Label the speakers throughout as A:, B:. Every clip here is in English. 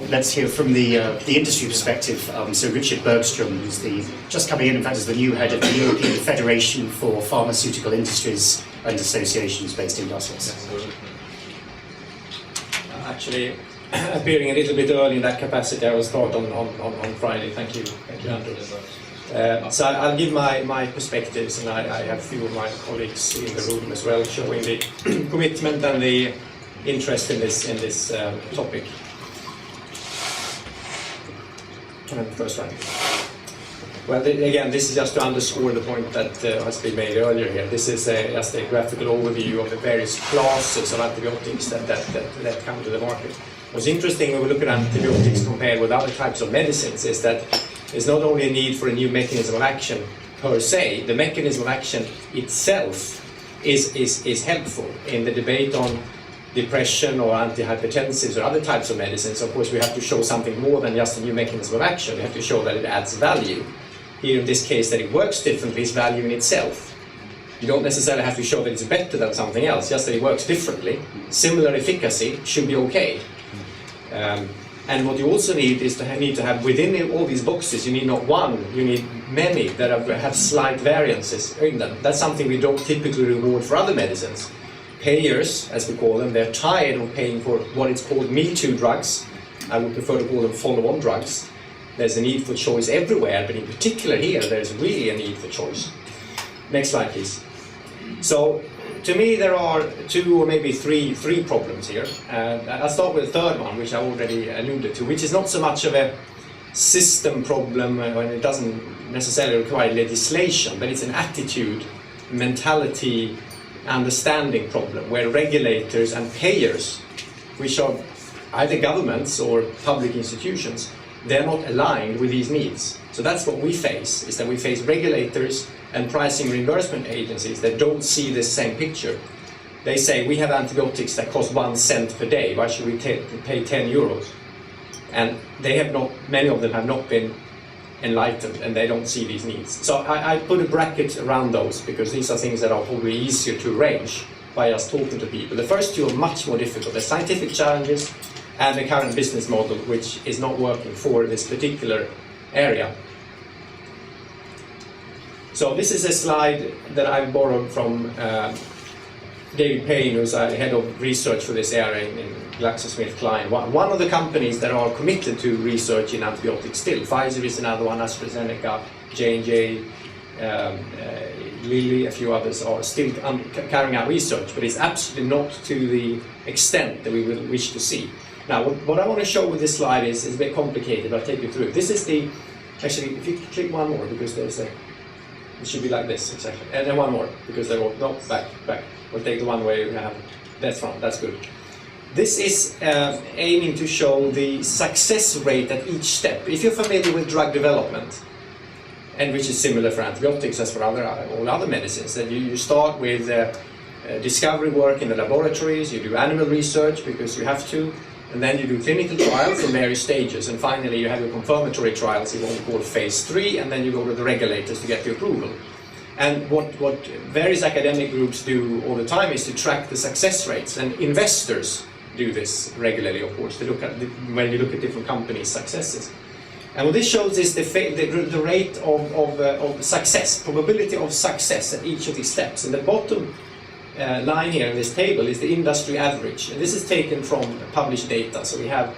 A: let's hear from the industry perspective. So Richard Bergström, who's just coming in fact, as the new head of the European Federation for Pharmaceutical Industries and Associations based in Brussels.
B: Actually, appearing a little bit early in that capacity, I will start on Friday. Thank you, Andrew. So I'll give my perspectives, and I have a few of my colleagues in the room as well, showing the commitment and the interest in this topic. First slide. Well, again, this is just to underscore the point that has been made earlier here. This is just a graphical overview of the various classes of antibiotics that come to the market. What's interesting when we look at antibiotics compared with other types of medicines is that there's not only a need for a new mechanism of action per se, the mechanism of action itself is helpful in the debate on depression or antihypertensives or other types of medicines. Of course, we have to show something more than just a new mechanism of action. We have to show that it adds value. Here in this case, that it works differently is value in itself. You don't necessarily have to show that it's better than something else, just that it works differently. Similar efficacy should be okay. And what you also need is to have within all these boxes, you need not one, you need many that have slight variances in them. That's something we don't typically reward for other medicines. Payers, as we call them, they're tired of paying for what is called me too drugs. I would prefer to call them follow-on drugs. There's a need for choice everywhere, but in particular here, there's really a need for choice. Next slide, please. So, to me, there are two or maybe three problems here. I'll start with the third one, which I already alluded to, which is not so much of a system problem when it doesn't necessarily require legislation, but it's an attitude, mentality, understanding problem, where regulators and payers, which are either governments or public institutions, they're not aligned with these needs. So that's what we face, is that we face regulators and pricing reimbursement agencies that don't see the same picture. They say, we have antibiotics that cost 1 cent per day, why should we pay 10 euros? And they have not, many of them have not been enlightened, and they don't see these needs. So I put a bracket around those, because these are things that are probably easier to arrange by us talking to people. The first two are much more difficult. The scientific challenges and the current business model, which is not working for this particular area. So this is a slide that I borrowed from David Payne, who's head of research for this area in GlaxoSmithKline. One of the companies that are committed to research in antibiotics still. Pfizer is another one, AstraZeneca, J&J, Lilly, a few others are still carrying out research, but it's absolutely not to the extent that we would wish to see. Now, what I want to show with this slide is a bit complicated, but I'll take you through it. This is the, actually, if you click one more, because there's a, it should be like this, exactly. And then one more, because they're all, no, back. We'll take the one where you have, that's front, that's good. This is aiming to show the success rate at each step. If you're familiar with drug development, and which is similar for antibiotics as for all other medicines, that you start with discovery work in the laboratories, you do animal research because you have to, and then you do clinical trials in various stages, and finally you have your confirmatory trials in what we call phase 3, and then you go to the regulators to get the approval. And what various academic groups do all the time is to track the success rates, and investors do this regularly, of course. They look at when you look at different companies' successes. And what this shows is the rate of success, probability of success at each of these steps. And the bottom line here in this table is the industry average. And this is taken from published data. So we have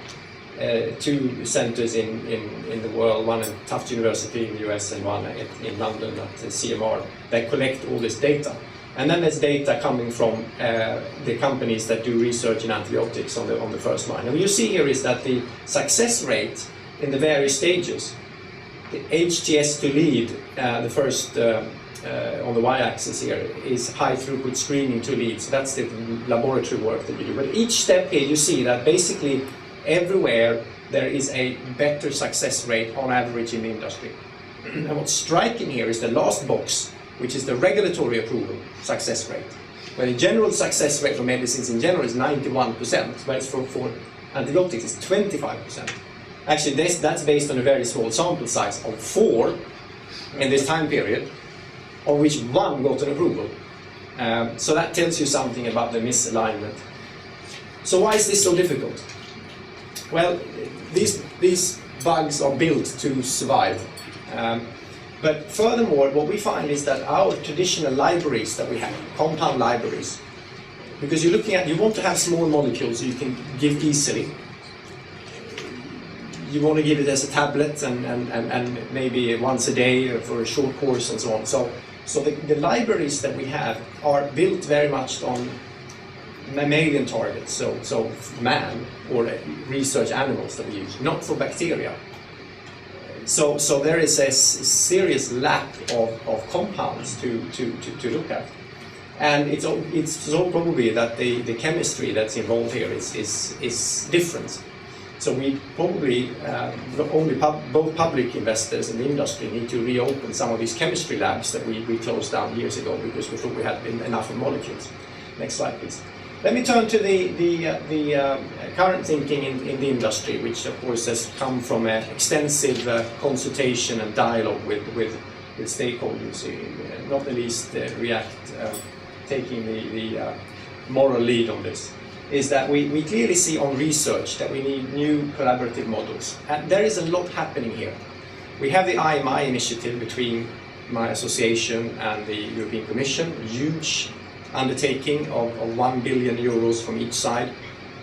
B: 2 centers in the world, one at Tufts University in the US and one in London at CMR, that collect all this data. And then there's data coming from the companies that do research in antibiotics on the first line. And what you see here is that the success rate in the various stages, the HTS to lead, the first on the y-axis here, is high throughput screening to lead. So that's the laboratory work that you do. But each step here you see that basically everywhere there is a better success rate on average in the industry. And what's striking here is the last box, which is the regulatory approval success rate. Where the general success rate for medicines in general is 91%, whereas for antibiotics it's 25%. Actually, that's based on a very small sample size of 4 in this time period, of which 1 got an approval. So that tells you something about the misalignment. So why is this so difficult? Well, these bugs are built to survive. But furthermore, what we find is that our traditional libraries that we have, compound libraries, because you're looking at, you want to have small molecules you can give easily. You want to give it as a tablet and maybe once a day or for a short course and so on. So the libraries that we have are built very much on mammalian targets, so man or research animals that we use, not for bacteria. So there is a serious lack of compounds to look at. And it's so probably that the chemistry that's involved here is different. So we probably, only both public investors and the industry need to reopen some of these chemistry labs that we closed down years ago because we thought we had enough of molecules. Next slide, please. Let me turn to the current thinking in the industry, which of course has come from an extensive consultation and dialogue with stakeholders, not the least React taking the moral lead on this. Is that we clearly see on research that we need new collaborative models. And there is a lot happening here. We have the IMI initiative between my association and the European Commission, huge undertaking of 1 billion euros from each side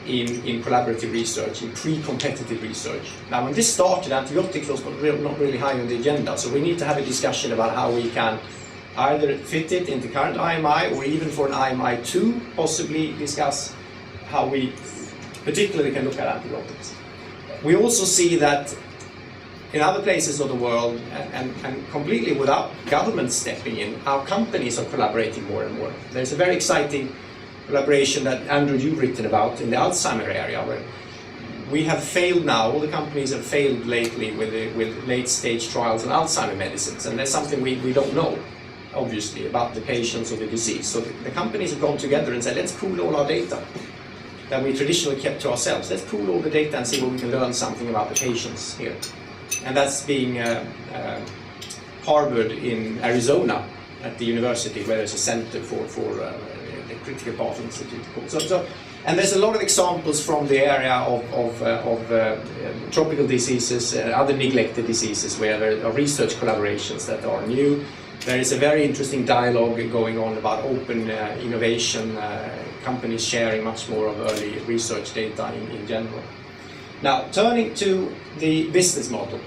B: in collaborative research, in pre-competitive research. Now when this started, antibiotics was not really high on the agenda, so we need to have a discussion about how we can either fit it into current IMI or even for an IMI 2, possibly discuss how we particularly can look at antibiotics. We also see that in other places of the world, and completely without government stepping in, our companies are collaborating more and more. There's a very exciting collaboration that Andrew, you've written about in the Alzheimer area, where we have failed now, all the companies have failed lately with late-stage trials on Alzheimer medicines, and there's something we don't know, obviously, about the patients or the disease. So the companies have gone together and said, let's pool all our data that we traditionally kept to ourselves. Let's pool all the data and see where we can learn something about the patients here. And that's being harbored in Arizona at the university, where there's a center for the Critical Path Institute. And there's a lot of examples from the area of tropical diseases, other neglected diseases, where there are research collaborations that are new. There is a very interesting dialogue going on about open innovation, companies sharing much more of early research data in general. Now, turning to the business model,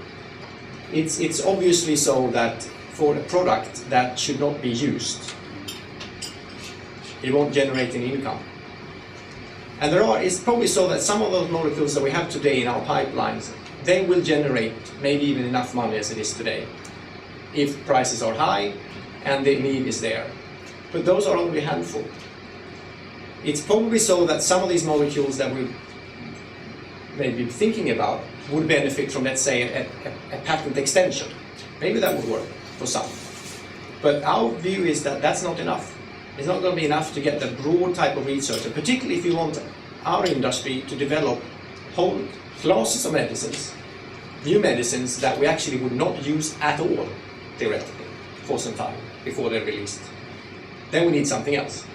B: it's obviously so that for a product that should not be used, it won't generate any income. And it's probably so that some of those molecules that we have today in our pipelines, they will generate maybe even enough money as it is today, if prices are high and the need is there. But those are only a handful. It's probably so that some of these molecules that we may be thinking about would benefit from, let's say, a patent extension. Maybe that would work for some. But our view is that that's not enough. It's not going to be enough to get the broad type of research, and particularly if you want our industry to develop whole classes of medicines, new medicines that we actually would not use at all, theoretically, for some time before they're released. Then we need something else.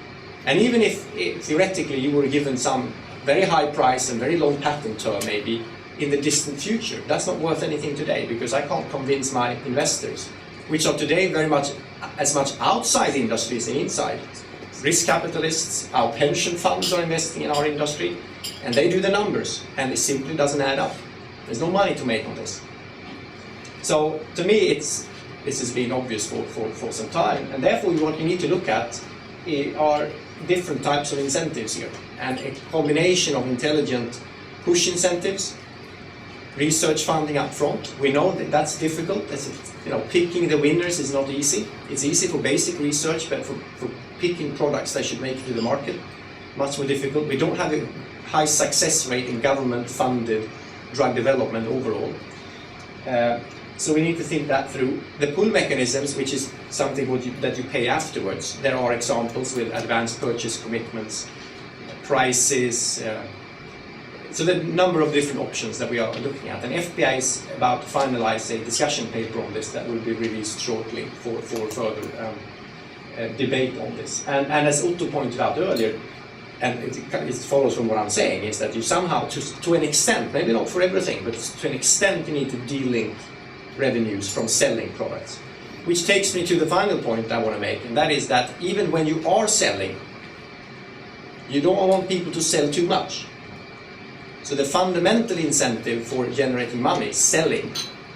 B: And even if theoretically you were given some very high price and very long patent term maybe in the distant future, that's not worth anything today, because I can't convince my investors, which are today very much as much outside the industry as inside. Risk capitalists, our pension funds are investing in our industry, and they do the numbers, and it simply doesn't add up. There's no money to make on this. So to me, this has been obvious for some time, and therefore what you need to look at are different types of incentives here, and a combination of intelligent push incentives, research funding up front. We know that that's difficult. Picking the winners is not easy. It's easy for basic research, but for picking products that should make it to the market, much more difficult. We don't have a high success rate in government-funded drug development overall. So we need to think that through. The pull mechanisms, which is something that you pay afterwards, there are examples with advanced purchase commitments, prices, so the number of different options that we are looking at. And EFPIA is about to finalize a discussion paper on this that will be released shortly for further debate on this. And as Otto pointed out earlier, and it follows from what I'm saying, is that you somehow, to an extent, maybe not for everything, but to an extent, you need to de-link revenues from selling products. Which takes me to the final point I want to make, and that is that even when you are selling, you don't want people to sell too much. So the fundamental incentive for generating money, selling,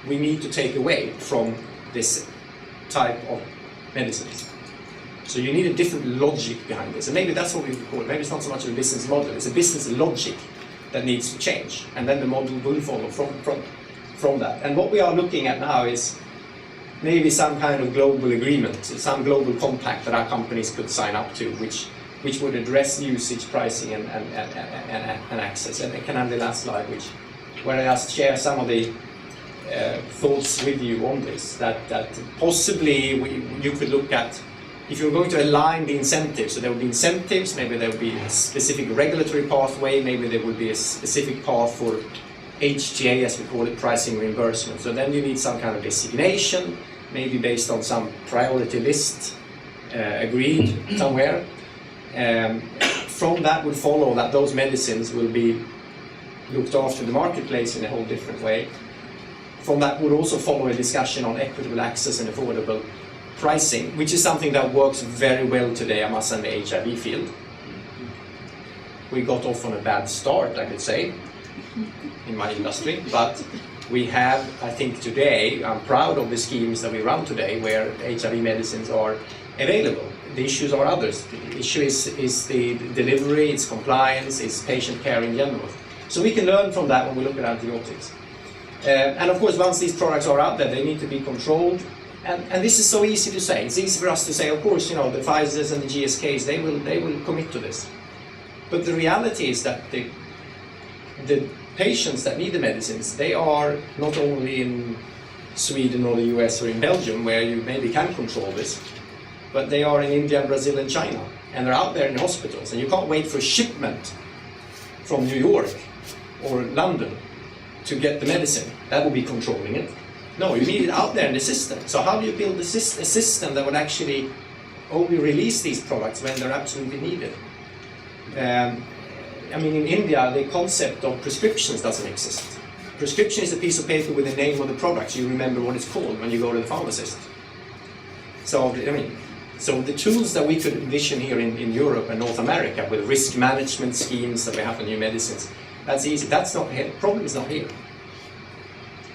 B: we need to take away from this type of medicines. So you need a different logic behind this, and maybe that's what we call it. Maybe it's not so much of a business model, it's a business logic that needs to change, and then the model will follow from that. And what we are looking at now is maybe some kind of global agreement, some global compact that our companies could sign up to, which would address usage, pricing, and access. And can I have the last slide, where I just share some of the thoughts with you on this, that possibly you could look at, if you're going to align the incentives, so there will be incentives, maybe there will be a specific regulatory pathway, maybe there will be a specific path for HTA, as we call it, pricing reimbursement. So then you need some kind of designation, maybe based on some priority list agreed somewhere. From that would follow that those medicines will be looked after in the marketplace in a whole different way. From that would also follow a discussion on equitable access and affordable pricing, which is something that works very well today, I must say, in the HIV field. We got off on a bad start, I could say, in my industry, but we have, I think today, I'm proud of the schemes that we run today where HIV medicines are available. The issues are others. The issue is the delivery, it's compliance, it's patient care in general. So we can learn from that when we look at antibiotics. And of course, once these products are out there, they need to be controlled. And this is so easy to say. It's easy for us to say, of course, you know, the Pfizers and the GSKs, they will commit to this. But the reality is that the patients that need the medicines, they are not only in Sweden or the US or in Belgium, where you maybe can control this, but they are in India, Brazil and China. And they're out there in the hospitals. And you can't wait for a shipment from New York or London to get the medicine. That will be controlling it. No, you need it out there in the system. So how do you build a system that would actually only release these products when they're absolutely needed? I mean, in India, the concept of prescriptions doesn't exist. Prescription is a piece of paper with the name of the product. You remember what it's called when you go to the pharmacist. So, I mean, so the tools that we could envision here in Europe and North America with risk management schemes that we have for new medicines, that's easy. That's not here. Problem is not here.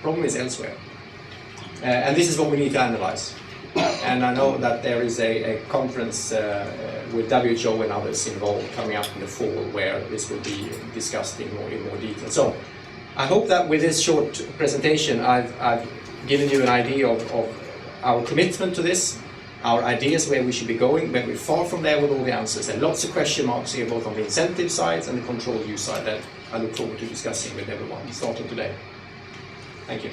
B: Problem is elsewhere. And this is what we need to analyze. And I know that there is a conference with WHO and others involved coming up in the fall where this will be discussed in more detail. So I hope that with this short presentation I've given you an idea of our commitment to this, our ideas where we should be going, but we're far from there with all the answers. There are lots of question marks here, both on the incentive side and the control use side, that I look forward to discussing with everyone starting today. Thank you.